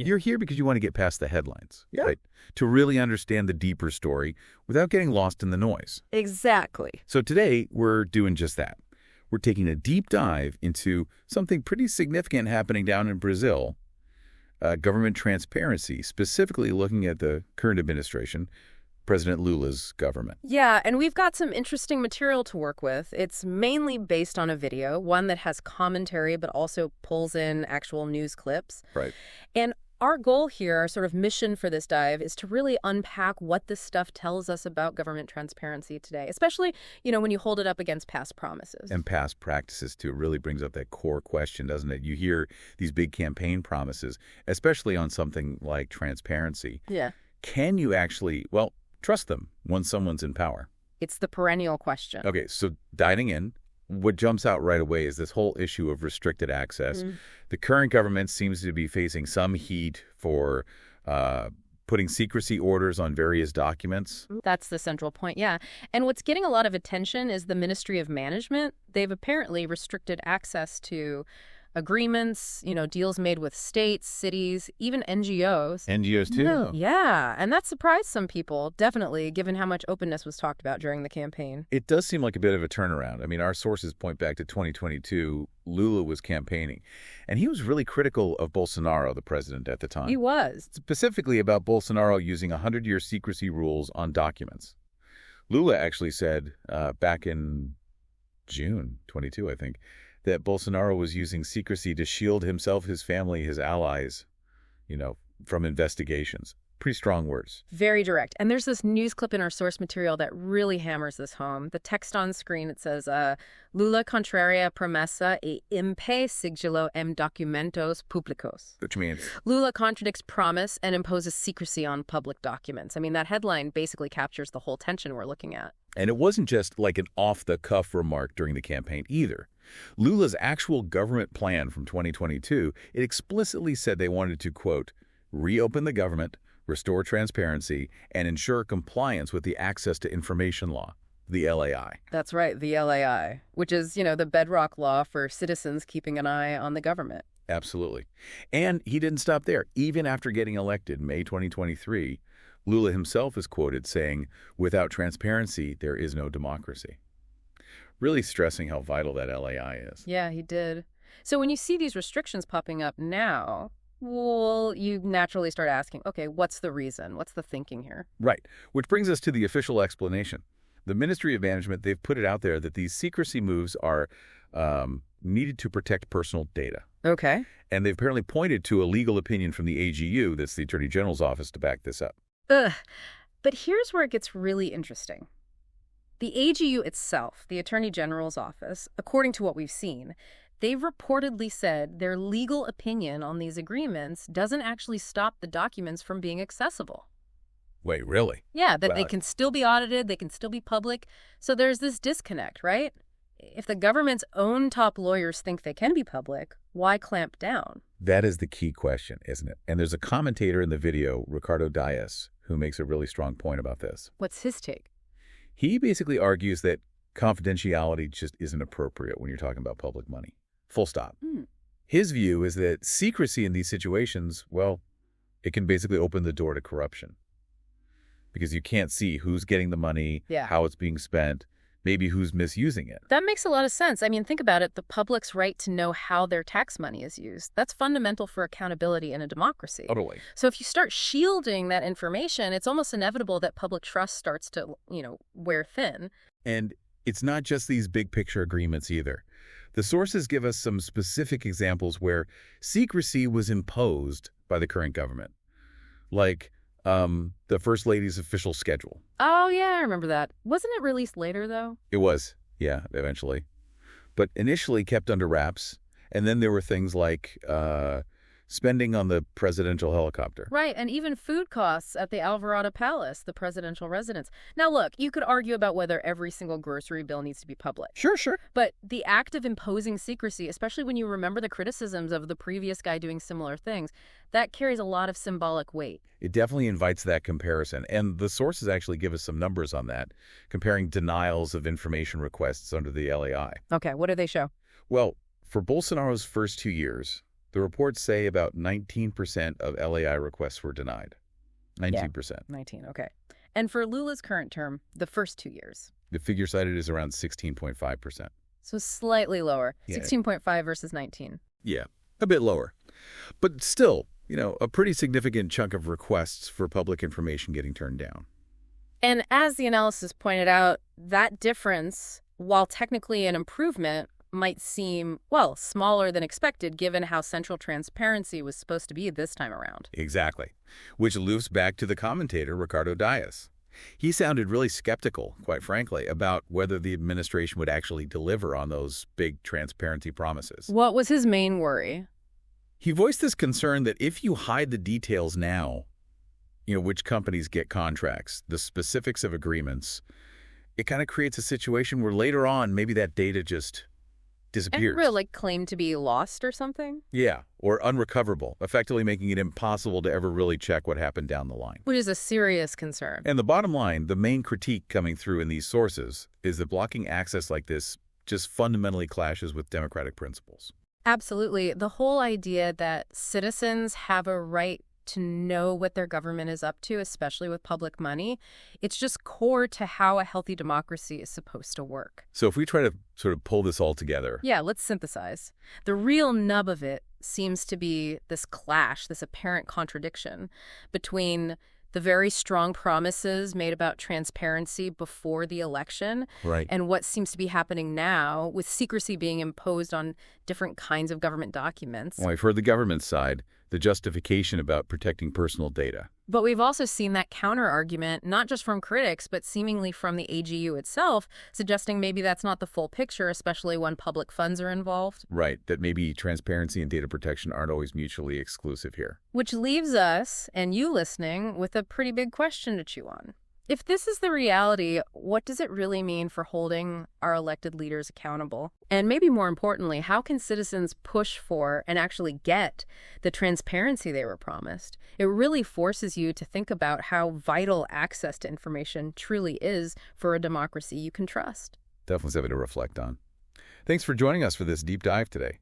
You're here because you want to get past the headlines, Yeah. right? To really understand the deeper story without getting lost in the noise. Exactly. So today, we're doing just that. We're taking a deep dive into something pretty significant happening down in Brazil, government transparency, specifically looking at the current administration, President Lula's government. Yeah, and we've got some interesting material to work with. It's mainly based on a video, one that has commentary but also pulls in actual news clips. Right. And our goal here, our sort of mission for this dive, is to really unpack what this stuff tells us about government transparency today, especially, when you hold it up against past promises. And past practices, too. It really brings up that core question, doesn't it? You hear these big campaign promises, especially on something like transparency. Yeah. Can you actually, trust them when someone's in power? It's the perennial question. Okay, so diving in, what jumps out right away is this whole issue of restricted access. The current government seems to be facing some heat for putting secrecy orders on various documents. That's the central point, yeah. And what's getting a lot of attention is the Ministry of Management. They've apparently restricted access to agreements, deals made with states, cities, even NGOs. NGOs, too? No. Yeah, and that surprised some people, definitely, given how much openness was talked about during the campaign. It does seem like a bit of a turnaround. I mean, our sources point back to 2022. Lula was campaigning, and he was really critical of Bolsonaro, the president at the time. He was. Specifically about Bolsonaro using 100-year secrecy rules on documents. Lula actually said back in June 22, I think, that Bolsonaro was using secrecy to shield himself, his family, his allies, from investigations. Pretty strong words. Very direct. And there's this news clip in our source material that really hammers this home. The text on screen, it says, Lula contraria promessa e impede sigillo em documentos públicos. Which means? Lula contradicts promise and imposes secrecy on public documents. I mean, that headline basically captures the whole tension we're looking at. And it wasn't just like an off-the-cuff remark during the campaign either. Lula's actual government plan from 2022, it explicitly said they wanted to, quote, reopen the government, restore transparency, and ensure compliance with the Access to Information Law, the LAI. That's right, the LAI, which is, the bedrock law for citizens keeping an eye on the government. Absolutely. And he didn't stop there. Even after getting elected in May 2023, Lula himself is quoted saying, without transparency, there is no democracy. Really stressing how vital that LAI is. Yeah, he did. So when you see these restrictions popping up now, well, you naturally start asking, okay, what's the reason? What's the thinking here? Right. Which brings us to the official explanation. The Ministry of Management, they've put it out there that these secrecy moves are needed to protect personal data. Okay. And they've apparently pointed to a legal opinion from the AGU, that's the Attorney General's office, to back this up. But here's where it gets really interesting. The AGU itself, the Attorney General's office, according to what we've seen, they've reportedly said their legal opinion on these agreements doesn't actually stop the documents from being accessible. Wait, really? Yeah, that they can still be audited, they can still be public. So there's this disconnect, right? If the government's own top lawyers think they can be public, why clamp down? That is the key question, isn't it? And there's a commentator in the video, Ricardo Dias, who makes a really strong point about this. What's his take? He basically argues that confidentiality just isn't appropriate when you're talking about public money. Full stop. His view is that secrecy in these situations, it can basically open the door to corruption. Because you can't see who's getting the money, how it's being spent, maybe who's misusing it. That makes a lot of sense. I mean, think about it. The public's right to know how their tax money is used. That's fundamental for accountability in a democracy. Totally. So if you start shielding that information, it's almost inevitable that public trust starts to, wear thin. And it's not just these big picture agreements either. The sources give us some specific examples where secrecy was imposed by the current government. Like the First Lady's official schedule. Oh, yeah, I remember that. Wasn't it released later, though? It was, yeah, eventually. But initially kept under wraps. And then there were things like spending on the presidential helicopter. Right, and even food costs at the Alvarado Palace, the presidential residence. Now, look, you could argue about whether every single grocery bill needs to be public. Sure. But the act of imposing secrecy, especially when you remember the criticisms of the previous guy doing similar things, that carries a lot of symbolic weight. It definitely invites that comparison. And the sources actually give us some numbers on that, comparing denials of information requests under the LAI. Okay, what do they show? Well, for Bolsonaro's first 2 years, The reports say about 19% of LAI requests were denied. 19%. Yeah, 19, okay. And for Lula's current term, the first 2 years. The figure cited is around 16.5%. So slightly lower, Yeah. 16.5 versus 19. Yeah, a bit lower. But still, a pretty significant chunk of requests for public information getting turned down. And as the analysis pointed out, that difference, while technically an improvement, might seem, well, smaller than expected given how central transparency was supposed to be this time around. Exactly. Which loops back to the commentator, Ricardo Dias. He sounded really skeptical, quite frankly, about whether the administration would actually deliver on those big transparency promises. What was his main worry? He voiced this concern that if you hide the details now, which companies get contracts, the specifics of agreements, it kind of creates a situation where later on maybe that data just disappears. And really claimed to be lost or something? Yeah, or unrecoverable, effectively making it impossible to ever really check what happened down the line. Which is a serious concern. And the bottom line, the main critique coming through in these sources is that blocking access like this just fundamentally clashes with democratic principles. Absolutely. The whole idea that citizens have a right to know what their government is up to, especially with public money, it's just core to how a healthy democracy is supposed to work. So if we try to sort of pull this all together. Yeah, let's synthesize. The real nub of it seems to be this clash, this apparent contradiction between the very strong promises made about transparency before the election, Right. and what seems to be happening now with secrecy being imposed on different kinds of government documents. Well, I've heard the government side, the justification about protecting personal data. But we've also seen that counter-argument, not just from critics, but seemingly from the AGU itself, suggesting maybe that's not the full picture, especially when public funds are involved. Right, that maybe transparency and data protection aren't always mutually exclusive here. Which leaves us, and you listening, with a pretty big question to chew on. If this is the reality, what does it really mean for holding our elected leaders accountable? And maybe more importantly, how can citizens push for and actually get the transparency they were promised? It really forces you to think about how vital access to information truly is for a democracy you can trust. Definitely something to reflect on. Thanks for joining us for this deep dive today.